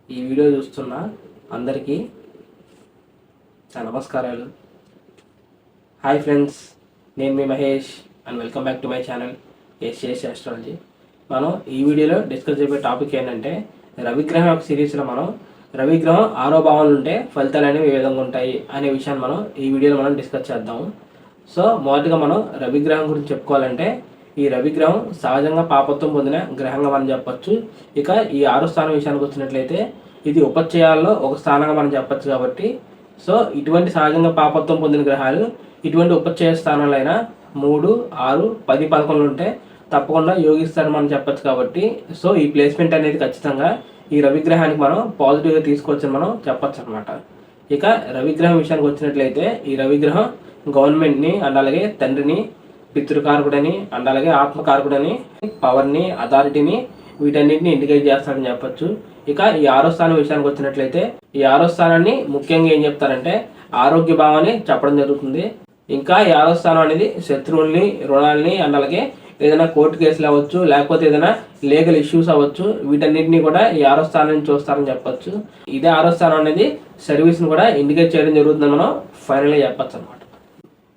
ఈ వీడియో చూస్తున్న అందరికీ నా నమస్కారాలు. హాయ్ ఫ్రెండ్స్, నేను మీ Mahesh and welcome back to my channel SAS astrology. మనం ఈ వీడియోలో డిస్కస్ చేసే టాపిక్ ఏంటంటే రవిగ్రహం యొక్క సిరీస్లో మనం రవిగ్రహం 6వ భావంలో ఉంటే ఫలితాలు అనేవి ఏ విధంగా ఉంటాయి అనే విషయాన్ని మనం ఈ వీడియోలో మనం డిస్కస్ చేద్దాము. సో మొదటిగా మనం రవిగ్రహం గురించి చెప్పుకోవాలంటే ఈ రవిగ్రహం సహజంగా పాపత్వం పొందిన గ్రహంగా మనం చెప్పచ్చు. ఇక ఈ 6వ స్థానం విషయానికి వచ్చినట్లయితే ఇది ఉపచయాల్లో ఒక స్థానంగా మనం చెప్పచ్చు. కాబట్టి సో ఇటువంటి సహజంగా పాపత్వం పొందిన గ్రహాలు ఇటువంటి ఉపచయ స్థానాలు అయినా 3, 6, 10, 11 ఉంటే తప్పకుండా యోగిస్తారని మనం చెప్పచ్చు. కాబట్టి సో ఈ ప్లేస్మెంట్ అనేది ఖచ్చితంగా ఈ రవిగ్రహానికి మనం పాజిటివ్గా తీసుకోవచ్చని మనం చెప్పచ్చు అనమాట. ఇక రవిగ్రహం విషయానికి వచ్చినట్లయితే ఈ రవిగ్రహం గవర్నమెంట్ని అండ్ అలాగే తండ్రిని, పితృకారకుడని అండ్ అలాగే ఆత్మకారకుడని, పవర్ని, అథారిటీని వీటన్నిటిని ఇండికేట్ చేస్తాడని చెప్పచ్చు. ఇక ఈ 6వ స్థానం విషయానికి వచ్చినట్లయితే ఈ 6వ స్థానాన్ని ముఖ్యంగా ఏం చెప్తారంటే ఆరోగ్య భావాన్ని చెప్పడం జరుగుతుంది. ఇంకా ఈ 6వ స్థానం అనేది శత్రువుల్ని, రుణాలని అండ్ అలాగే ఏదైనా కోర్టు కేసులు అవ్వచ్చు, లేకపోతే ఏదైనా లీగల్ ఇష్యూస్ అవ్వచ్చు, వీటన్నిటిని కూడా ఈ 6వ స్థానం నుంచి చూస్తారని చెప్పచ్చు. ఇదే 6వ స్థానం అనేది సర్వీస్ని కూడా ఇండికేట్ చేయడం జరుగుతుందని మనం ఫైనల్గా చెప్పచ్చు అనమాట.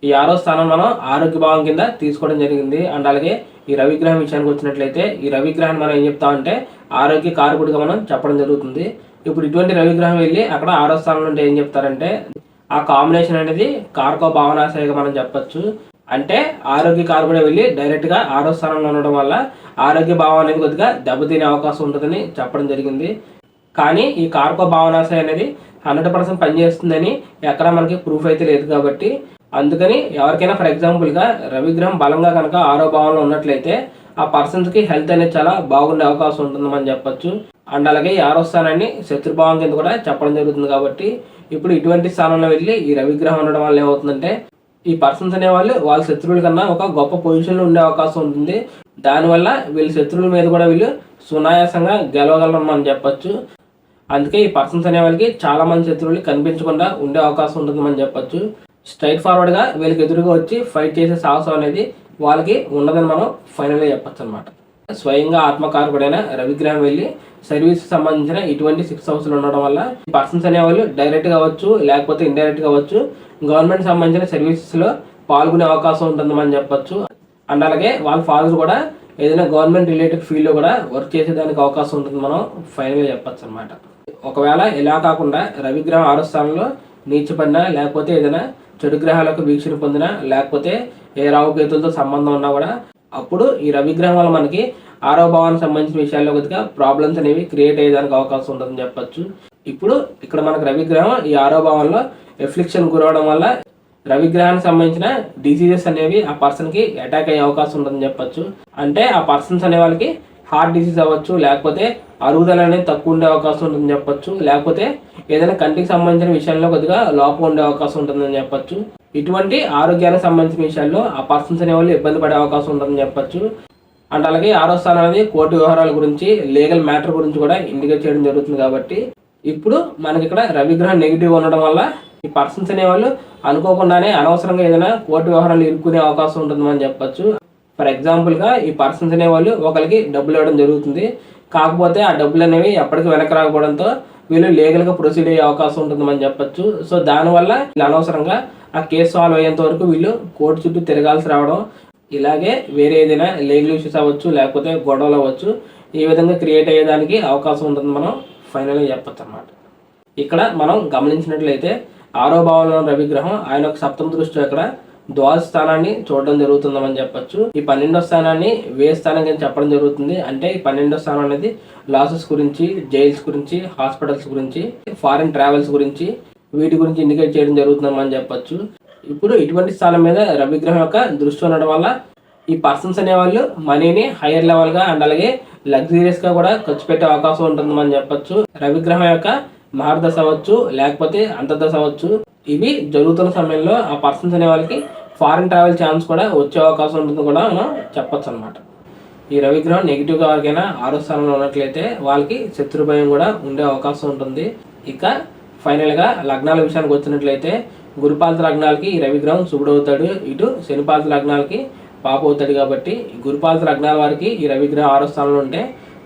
ఈ 6వ స్థానం మనం ఆరోగ్య భావం కింద తీసుకోవడం జరిగింది. అండ్ అలాగే ఈ రవిగ్రహం విషయానికి వచ్చినట్లయితే ఈ రవిగ్రహాన్ని మనం ఏం చెప్తామంటే ఆరోగ్య కారకుడిగా మనం చెప్పడం జరుగుతుంది. ఇప్పుడు ఇటువంటి రవిగ్రహం వెళ్ళి అక్కడ 6వ స్థానంలో ఉంటే ఏం చెప్తారంటే ఆ కాంబినేషన్ అనేది కారకో భావనాశయగా మనం చెప్పచ్చు. అంటే ఆరోగ్య కారకుడే వెళ్ళి డైరెక్ట్గా 6వ స్థానంలో ఉండడం వల్ల ఆరోగ్య భావం అనేది కొద్దిగా దెబ్బతినే అవకాశం ఉంటుందని చెప్పడం జరిగింది. కానీ ఈ కారకో భావనాశయ అనేది 100% పనిచేస్తుందని ఎక్కడ మనకి ప్రూఫ్ అయితే లేదు. కాబట్టి అందుకని ఎవరికైనా ఫర్ ఎగ్జాంపుల్గా రవిగ్రహం బలంగా కనుక 6వ భావంలో ఉన్నట్లయితే ఆ పర్సన్స్కి హెల్త్ అనేది చాలా బాగుండే అవకాశం ఉంటుందని చెప్పచ్చు. అండ్ అలాగే ఈ 6వ స్థానాన్ని శత్రుభావం కింద కూడా చెప్పడం జరుగుతుంది. కాబట్టి ఇప్పుడు ఇటువంటి స్థానంలో వెళ్ళి ఈ రవిగ్రహం ఉండడం వల్ల ఏమవుతుందంటే ఈ పర్సన్స్ అనేవాళ్ళు వాళ్ళ శత్రువుల కన్నా ఒక గొప్ప పొజిషన్లో ఉండే అవకాశం ఉంటుంది. దానివల్ల వీళ్ళ శత్రువుల మీద కూడా వీళ్ళు సునాయాసంగా గెలవగలరు మనం చెప్పచ్చు. అందుకే ఈ పర్సన్స్ అనే వాళ్ళకి చాలా మంది శత్రువులు కనిపించకుండా ఉండే అవకాశం ఉంటుంది మనం చెప్పచ్చు. స్ట్రైట్ ఫార్వర్డ్గా వీళ్ళకి ఎదురుగా వచ్చి ఫైట్ చేసే సాహసం అనేది వాళ్ళకి ఉండదని మనం ఫైనల్గా చెప్పచ్చు అనమాట. స్వయంగా ఆత్మకారకుడైన రవిగ్రహం వెళ్ళి సర్వీస్ సంబంధించిన ఇటువంటి 6 హౌస్లు ఉండడం వల్ల పర్సన్స్ అనేవాళ్ళు డైరెక్ట్గా అవ్వచ్చు, లేకపోతే ఇండైరెక్ట్గా అవ్వచ్చు, గవర్నమెంట్ సంబంధించిన సర్వీసెస్లో పాల్గొనే అవకాశం ఉంటుంది మనం చెప్పచ్చు. అండ్ అలాగే వాళ్ళ ఫాదర్స్ కూడా ఏదైనా గవర్నమెంట్ రిలేటెడ్ ఫీల్డ్లో కూడా వర్క్ చేసేదానికి అవకాశం ఉంటుంది మనం ఫైనల్గా చెప్పచ్చు అనమాట. ఒకవేళ ఇలా కాకుండా రవిగ్రహం 6వ స్థానంలో నీచపడినా, లేకపోతే ఏదైనా చెడు గ్రహాలకు వీక్షణ పొందినా, లేకపోతే ఏ రావుకేతులతో సంబంధం ఉన్నా కూడా అప్పుడు ఈ రవిగ్రహం వల్ల మనకి 6వ భావానికి సంబంధించిన విషయాల్లో కొద్దిగా ప్రాబ్లమ్స్ అనేవి క్రియేట్ అయ్యేదానికి అవకాశం ఉంటుందని చెప్పచ్చు. ఇప్పుడు ఇక్కడ మనకు రవిగ్రహం ఈ 6వ భావంలో ఎఫ్లిక్షన్ గురవడం వల్ల రవిగ్రహానికి సంబంధించిన డిసీజెస్ అనేవి ఆ పర్సన్కి అటాక్ అయ్యే అవకాశం ఉంటుందని చెప్పచ్చు. అంటే ఆ పర్సన్స్ అనే వాళ్ళకి హార్ట్ డిసీజ్ అవ్వచ్చు, లేకపోతే అరుగుదల అనేది తక్కువ ఉండే అవకాశం ఉంటుందని చెప్పచ్చు, లేకపోతే ఏదైనా కంటికి సంబంధించిన విషయాల్లో కొద్దిగా లోపం ఉండే అవకాశం ఉంటుందని చెప్పచ్చు. ఇటువంటి ఆరోగ్యానికి సంబంధించిన విషయాల్లో ఆ పర్సన్స్ అనే వాళ్ళు ఇబ్బంది పడే అవకాశం ఉంటుందని చెప్పచ్చు. అండ్ అలాగే 6వ స్థానం అనేది కోర్టు వ్యవహారాల గురించి, లీగల్ మ్యాటర్ గురించి కూడా ఇండికేట్ చేయడం జరుగుతుంది. కాబట్టి ఇప్పుడు మనకి ఇక్కడ రవిగ్రహం నెగిటివ్ ఉండడం వల్ల ఈ పర్సన్స్ అనేవాళ్ళు అనుకోకుండానే అనవసరంగా ఏదైనా కోర్టు వ్యవహారాలు ఇరుక్కునే అవకాశం ఉంటుందని చెప్పచ్చు. ఫర్ ఎగ్జాంపుల్గా ఈ పర్సన్స్ అనేవాళ్ళు ఒకరికి డబ్బులు ఇవ్వడం జరుగుతుంది. కాకపోతే ఆ డబ్బులు అనేవి ఎప్పటికీ వెనక్కి రాకపోవడంతో వీళ్ళు లీగల్గా ప్రొసీడ్ అయ్యే అవకాశం ఉంటుందని చెప్పచ్చు. సో దానివల్ల అనవసరంగా ఆ కేసు సాల్వ్ అయ్యేంత వరకు వీళ్ళు కోర్టు చుట్టూ తిరగాల్సి రావడం, ఇలాగే వేరే ఏదైనా లీగల్ ఇష్యూస్ అవ్వచ్చు, లేకపోతే గొడవలు అవ్వచ్చు, ఈ విధంగా క్రియేట్ అయ్యేదానికి అవకాశం ఉంటుంది మనం ఫైనల్గా చెప్పచ్చు అన్నమాట. ఇక్కడ మనం గమనించినట్లయితే 6వ భావంలో రవిగ్రహం ఆయన ఒక సప్తమ దృష్టి ఇక్కడ ద్వాదశ స్థానాన్ని చూడడం జరుగుతుందని చెప్పచ్చు. ఈ 12వ స్థానాన్ని వ్యయ స్థానం కింద చెప్పడం జరుగుతుంది. అంటే ఈ 12వ స్థానం అనేది లాసెస్ గురించి, జైల్స్ గురించి, హాస్పిటల్స్ గురించి, ఫారిన్ ట్రావెల్స్ గురించి, వీటి గురించి ఇండికేట్ చేయడం జరుగుతుందని చెప్పచ్చు. ఇప్పుడు ఇటువంటి స్థానం మీద రవిగ్రహం యొక్క దృష్టి ఉండడం వల్ల ఈ పర్సన్స్ అనేవాళ్ళు మనీని హైయర్ లెవెల్గా అండ్ అలాగే లగ్జరీస్గా కూడా ఖర్చు పెట్టే అవకాశం ఉంటుందని చెప్పచ్చు. రవిగ్రహం యొక్క మహర్దశ అవ్వచ్చు, లేకపోతే అంతర్దశ అవ్వచ్చు, ఇవి జరుగుతున్న సమయంలో ఆ పర్సన్స్ అనే వాళ్ళకి ఫారిన్ ట్రావెల్ ఛాన్స్ కూడా వచ్చే అవకాశం ఉంటుంది కూడా మనం చెప్పచ్చు అనమాట. ఈ రవిగ్రహం నెగిటివ్గా ఎవరికైనా 6వ స్థానంలో ఉన్నట్లయితే వాళ్ళకి శత్రు భయం కూడా ఉండే అవకాశం ఉంటుంది. ఇక ఫైనల్గా లగ్నాల విషయానికి వచ్చినట్లయితే గురుపాలత లగ్నాలకి ఈ రవిగ్రహం శుభుడవుతాడు, ఇటు శనిపాలత లగ్నాలకి పాప అవుతాడు. కాబట్టి గురుపాలత లగ్నాల వారికి ఈ రవిగ్రహం 6వ స్థానంలో ఉంటే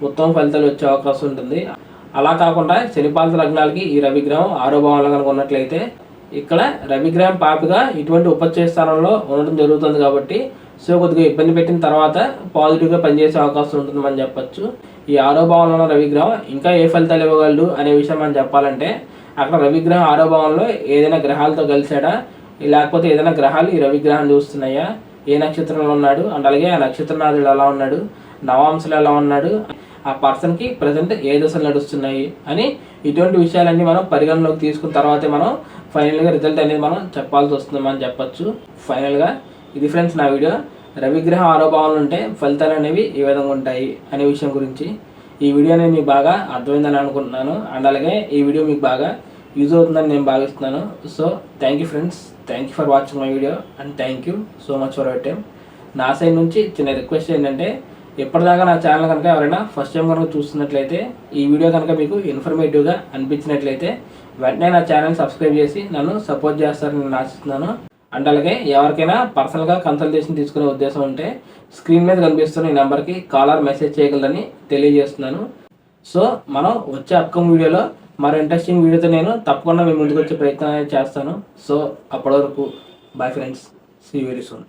ఉత్తమ ఫలితాలు వచ్చే అవకాశం ఉంటుంది. అలా కాకుండా శనిపాలిత లగ్నాలకి ఈ రవిగ్రహం 6వ భావంలో కనుక ఉన్నట్లయితే ఇక్కడ రవిగ్రహం పాపిగా ఇటువంటి ఉపచయ స్థానంలో ఉండడం జరుగుతుంది కాబట్టి సో కొద్దిగా ఇబ్బంది పెట్టిన తర్వాత పాజిటివ్గా పనిచేసే అవకాశం ఉంటుందని చెప్పొచ్చు. ఈ 6వ భావంలో ఉన్న రవిగ్రహం ఇంకా ఏ ఫలితాలు ఇవ్వగలడు అనే విషయం మనం చెప్పాలంటే అక్కడ రవిగ్రహం 6వ భావంలో ఏదైనా గ్రహాలతో కలిసాడా, లేకపోతే ఏదైనా గ్రహాలు ఈ రవిగ్రహం చూస్తున్నాయా, ఏ నక్షత్రంలో ఉన్నాడు అండ్ అలాగే ఆ నక్షత్రనాథుడు ఎలా ఉన్నాడు, నవాంశలు ఎలా ఉన్నాడు, ఆ పర్సన్కి ప్రజెంట్ ఏ దశలు నడుస్తున్నాయి అని ఇటువంటి విషయాలన్నీ మనం పరిగణలోకి తీసుకున్న తర్వాతే మనం ఫైనల్గా రిజల్ట్ అనేది మనం చెప్పాల్సి వస్తుందని చెప్పొచ్చు. ఫైనల్గా ఇది ఫ్రెండ్స్ నా వీడియో. రవిగ్రహం 6వ భావంలో ఉంటే ఫలితాలు అనేవి ఏ విధంగా ఉంటాయి అనే విషయం గురించి ఈ వీడియో అనేది మీకు బాగా అర్థమైందని అనుకుంటున్నాను అండ్ అలాగే ఈ వీడియో మీకు బాగా యూజ్ అవుతుందని నేను భావిస్తున్నాను. So thank you friends, thank you for watching my video and thank you so much for your time. నా సైడ్ నుంచి చిన్న రిక్వెస్ట్ ఏంటంటే ఎప్పటిదాకా నా ఛానల్ కనుక ఎవరైనా ఫస్ట్ టైం కనుక చూస్తున్నట్లయితే ఈ వీడియో కనుక మీకు ఇన్ఫర్మేటివ్గా అనిపించినట్లయితే వెంటనే నా ఛానల్ సబ్స్క్రైబ్ చేసి నన్ను సపోర్ట్ చేస్తారని నేను ఆశిస్తున్నాను. అండ్ అలాగే ఎవరికైనా పర్సనల్గా కన్సల్టేషన్ తీసుకునే ఉద్దేశం ఉంటే స్క్రీన్ మీద కనిపిస్తున్న ఈ నెంబర్కి కాల్ ఆర్ మెసేజ్ చేయగలరని తెలియజేస్తున్నాను. సో మనం వచ్చే అప్కమింగ్ వీడియోలో మరో ఇంట్రెస్టింగ్ వీడియోతో నేను తప్పకుండా మీ ముందుకు వచ్చే ప్రయత్నం చేస్తాను. సో అప్పటి వరకు bye friends, see you very soon.